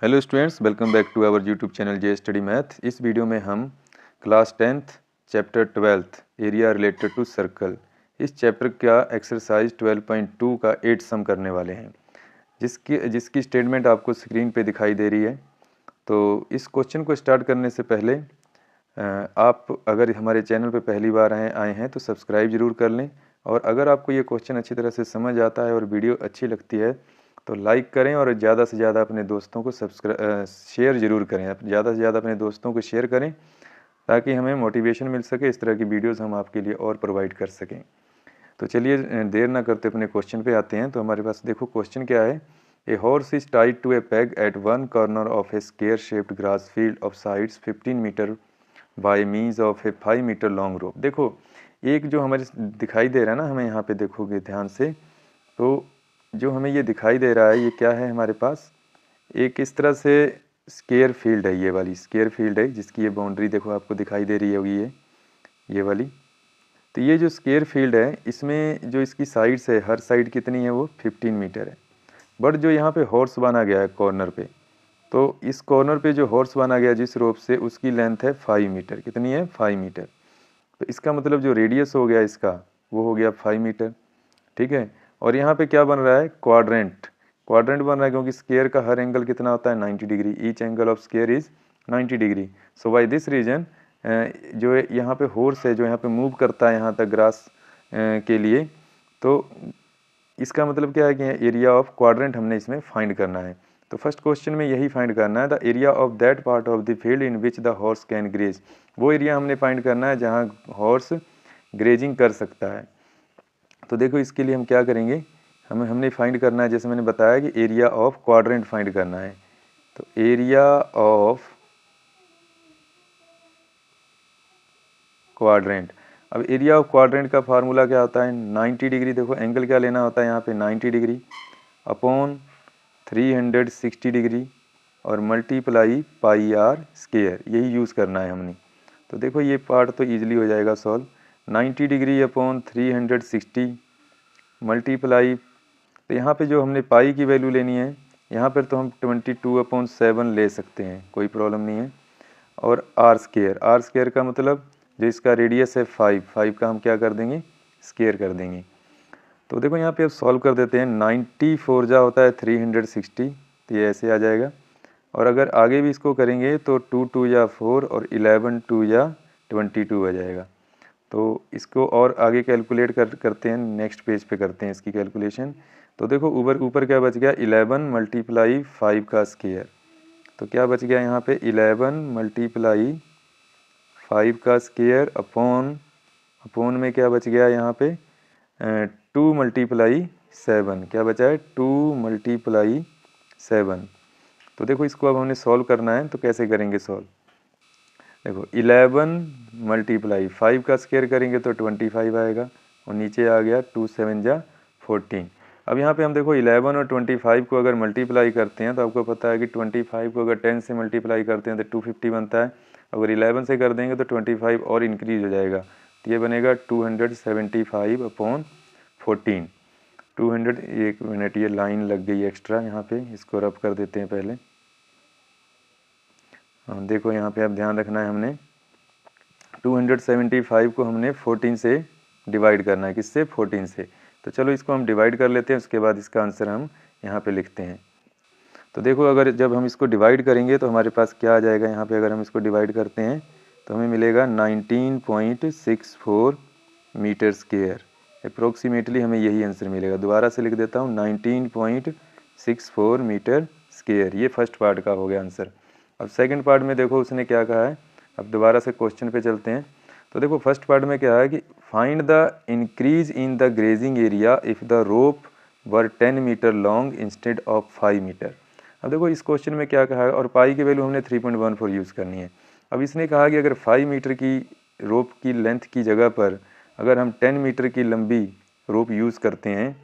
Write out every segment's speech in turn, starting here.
Hello students, welcome back to our YouTube channel J study math. इस वीडियो में हम class 10th chapter 12th area related to circle इस chapter का exercise 12.2 का 8 सम करने वाले हैं, जिसकी स्टेटमेंट आपको स्क्रीन पे दिखाई दे रही है। तो इस क्वेश्चन को स्टार्ट करने से पहले आप अगर हमारे चैनल पे पहली बार आए हैं तो सब्सक्राइब ज़रूर कर लें, और अगर आपको ये क्वेश्चन अच्छी तरह से समझ आता है और वीडियो अच्छी लगती है तो लाइक करें और ज़्यादा से ज़्यादा अपने दोस्तों को शेयर ज़रूर करें। ज़्यादा से ज़्यादा अपने दोस्तों को शेयर करें ताकि हमें मोटिवेशन मिल सके, इस तरह की वीडियोस हम आपके लिए और प्रोवाइड कर सकें। तो चलिए देर ना करते अपने क्वेश्चन पे आते हैं। तो हमारे पास देखो क्वेश्चन क्या है। A horse is tied to a peg at one corner of a square shaped grass field of sides 15 metre by means of a 5 metre long rope. देखो एक जो हमारे दिखाई दे रहा है ना, हमें यहाँ पे देखोगे ध्यान से तो जो हमें ये दिखाई दे रहा है ये क्या है, हमारे पास एक इस तरह से स्क्वायर फील्ड है। ये वाली स्क्वायर फील्ड है जिसकी ये बाउंड्री देखो आपको दिखाई दे रही होगी, ये वाली। तो ये जो स्क्वायर फील्ड है इसमें जो इसकी साइड्स है, हर साइड कितनी है, वो 15 मीटर है। बट जो यहाँ पे हॉर्स बना गया है कॉर्नर पे, तो इस कॉर्नर पे जो हॉर्स बना गया जिस रोप से, उसकी लेंथ है 5 मीटर। कितनी है? 5 मीटर। तो इसका मतलब जो रेडियस हो गया इसका वो हो गया 5 मीटर, ठीक है। और यहाँ पे क्या बन रहा है? क्वाड्रेंट बन रहा है, क्योंकि स्क्वायर का हर एंगल कितना होता है? 90 degree. Each angle of square is 90 degree. So by this reason जो यहाँ पे हॉर्स है जो यहाँ पे मूव करता है यहाँ तक ग्रास के लिए, तो इसका मतलब क्या है कि एरिया ऑफ क्वाड्रेंट हमने इसमें फाइंड करना है। तो फर्स्ट क्वेश्चन में यही फाइंड करना है, the area of that part of the field in which the horse can graze. वो एरिया हमने फाइंड करना है जहाँ हॉर्स ग्रेजिंग कर सकता है। तो देखो इसके लिए हम क्या करेंगे, हमने फाइंड करना है, जैसे मैंने बताया कि एरिया ऑफ क्वाड्रेंट फाइंड करना है। तो एरिया ऑफ क्वाड्रेंट, अब एरिया ऑफ क्वाड्रेंट का फार्मूला क्या होता है? 90 डिग्री। देखो एंगल क्या लेना होता है यहाँ पे? 90 डिग्री अपॉन 360 डिग्री और मल्टीप्लाई पाई आर स्क्वायर, यही यूज़ करना है हमने। तो देखो ये पार्ट तो ईजिली हो जाएगा सॉल्व। 90 डिग्री अपॉन 360 मल्टीप्लाई, तो यहाँ पे जो हमने पाई की वैल्यू लेनी है, यहाँ पर तो हम 22/7 ले सकते हैं, कोई प्रॉब्लम नहीं है। और आर स्क्वायर का मतलब जो इसका रेडियस है 5 का हम क्या कर देंगे? स्क्वायर कर देंगे। तो देखो यहाँ पे अब सॉल्व कर देते हैं। 94 जा होता है 360, तो ये ऐसे आ जाएगा। और अगर आगे भी इसको करेंगे तो 2 2 या 4 और 11 2 या 22 आ जाएगा। तो इसको और आगे कैलकुलेट करते हैं, नेक्स्ट पेज पे करते हैं इसकी कैलकुलेशन। तो देखो ऊपर क्या बच गया? 11 मल्टीप्लाई 5 का स्क्वायर। तो क्या बच गया यहाँ पे? 11 मल्टीप्लाई 5 का स्क्वायर अपॉन में क्या बच गया यहाँ पे? 2 मल्टीप्लाई 7। क्या बचा है? 2 मल्टीप्लाई 7। तो देखो इसको अब हमने सॉल्व करना है, तो कैसे करेंगे सॉल्व? देखो 11 मल्टीप्लाई 5 का स्क्वायर करेंगे तो 25 आएगा, और नीचे आ गया 2 7 जा 14। अब यहाँ पे हम देखो 11 और 25 को अगर मल्टीप्लाई करते हैं तो आपको पता है कि 25 को अगर 10 से मल्टीप्लाई करते हैं तो 250 बनता है। अगर 11 से कर देंगे तो 25 और इंक्रीज हो जाएगा, तो ये बनेगा 275/14। 200, एक मिनट, ये लाइन लग गई एक्स्ट्रा यहाँ पे, इसको रब कर देते हैं पहले। देखो यहाँ पे अब ध्यान रखना है, हमने 275 को हमने 14 से डिवाइड करना है। किससे? 14 से। तो चलो इसको हम डिवाइड कर लेते हैं, उसके बाद इसका आंसर हम यहाँ पे लिखते हैं। तो देखो अगर जब हम इसको डिवाइड करेंगे तो हमारे पास क्या आ जाएगा यहाँ पे? अगर हम इसको डिवाइड करते हैं तो हमें मिलेगा 19.64 मीटर स्क्वायर। अप्रोक्सीमेटली हमें यही आंसर मिलेगा। दोबारा से लिख देता हूँ, 19.64 मीटर स्क्वायर। ये फर्स्ट पार्ट का हो गया आंसर। अब सेकंड पार्ट में देखो उसने क्या कहा है। अब दोबारा से क्वेश्चन पे चलते हैं। तो देखो फर्स्ट पार्ट में क्या है कि find the increase in the grazing area if the rope were 10 meter long instead of 5 meter. अब देखो इस क्वेश्चन में क्या कहा है, और पाई की वैल्यू हमने 3.14 यूज़ करनी है। अब इसने कहा कि अगर 5 मीटर की रोप की लेंथ की जगह पर अगर हम 10 मीटर की लंबी रोप यूज़ करते हैं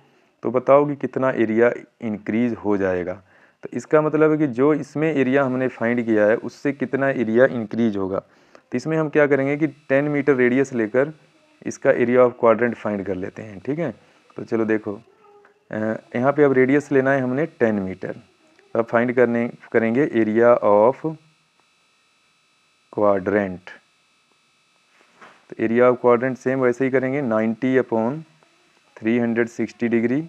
तो बताओ कि कितना एरिया इंक्रीज हो जाएगा। तो इसका मतलब है कि जो इसमें एरिया हमने फाइंड किया है उससे कितना एरिया इंक्रीज होगा। तो इसमें हम क्या करेंगे कि 10 मीटर रेडियस लेकर इसका एरिया ऑफ क्वाड्रेंट फाइंड कर लेते हैं, ठीक है। तो चलो देखो यहाँ पे अब रेडियस लेना है हमने 10 मीटर। तो अब फाइंड करेंगे एरिया ऑफ क्वाड्रेंट। तो एरिया ऑफ क्वाड्रेंट सेम वैसे ही करेंगे, 90/360 डिग्री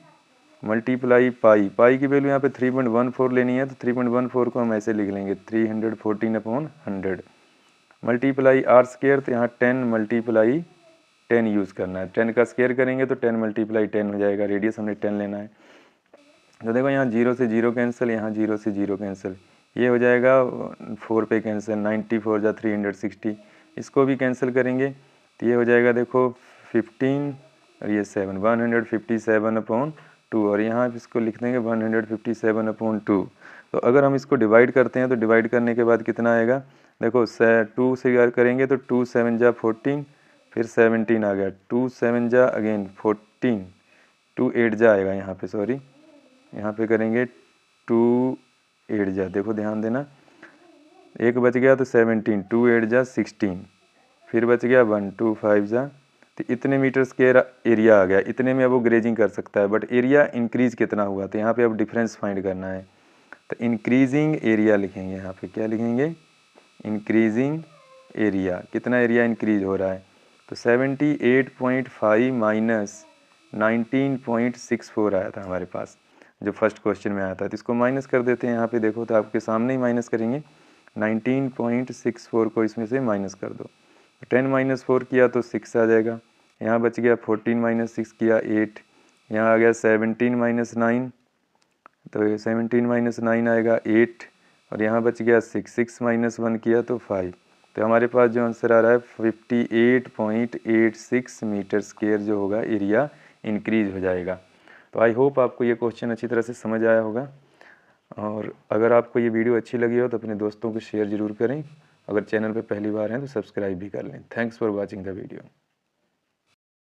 मल्टीप्लाई पाई की वैल्यू यहाँ पे 3.14 लेनी है, तो 3.14 को हम ऐसे लिख लेंगे 314/100 मल्टीप्लाई आर स्क्वायर, तो यहाँ 10 मल्टीप्लाई 10 यूज़ करना है। 10 का स्क्वायर करेंगे तो 10 मल्टीप्लाई 10 हो जाएगा, रेडियस हमने 10 लेना है। तो देखो यहाँ 0 से 0 कैंसिल, यहाँ 0 से 0 कैंसिल, ये हो जाएगा 4 पे कैंसिल, 94 जा 360, इसको भी कैंसिल करेंगे तो ये हो जाएगा देखो 15 और ये 7, 157/2, और यहाँ इसको लिख देंगे 157/2। तो अगर हम इसको डिवाइड करते हैं तो डिवाइड करने के बाद कितना आएगा, देखो 2 से करेंगे तो 2 7 जा 14, फिर 17 आ गया, 2 7 जा अगेन 14, 2 8 जा आएगा यहाँ पे, सॉरी यहाँ पे करेंगे 2 8 जा, देखो ध्यान देना, एक बच गया तो 17, 2 8 जा 16, फिर बच गया 1 2 5 जा, तो इतने मीटर स्क्वायर एरिया आ गया। इतने में अब वो ग्रेजिंग कर सकता है, बट एरिया इंक्रीज कितना हुआ, तो यहाँ पे अब डिफरेंस फाइंड करना है। तो इंक्रीजिंग एरिया लिखेंगे, यहाँ पे क्या लिखेंगे, इंक्रीजिंग एरिया, कितना एरिया इंक्रीज हो रहा है, तो 78.5 माइनस 19.64 आया था हमारे पास, जो फर्स्ट क्वेश्चन में आया था। तो इसको माइनस कर देते हैं, यहाँ पे देखो तो आपके सामने ही माइनस करेंगे, 19.64 को इसमें से माइनस कर दो, 10 - 4 किया तो 6 आ जाएगा, यहाँ बच गया 14 - 6 किया 8, यहाँ आ गया 17 - 9, तो ये 17 - 9 आएगा 8, और यहाँ बच गया 6, 6 - 1 किया तो 5। तो हमारे पास जो आंसर आ रहा है 58.86 मीटर स्क्वायर जो होगा एरिया इंक्रीज हो जाएगा। तो आई होप आपको ये क्वेश्चन अच्छी तरह से समझ आया होगा, और अगर आपको ये वीडियो अच्छी लगी हो तो अपने दोस्तों को शेयर ज़रूर करें। अगर चैनल पर पहली बार हैं तो सब्सक्राइब भी कर लें। Thanks for watching the video.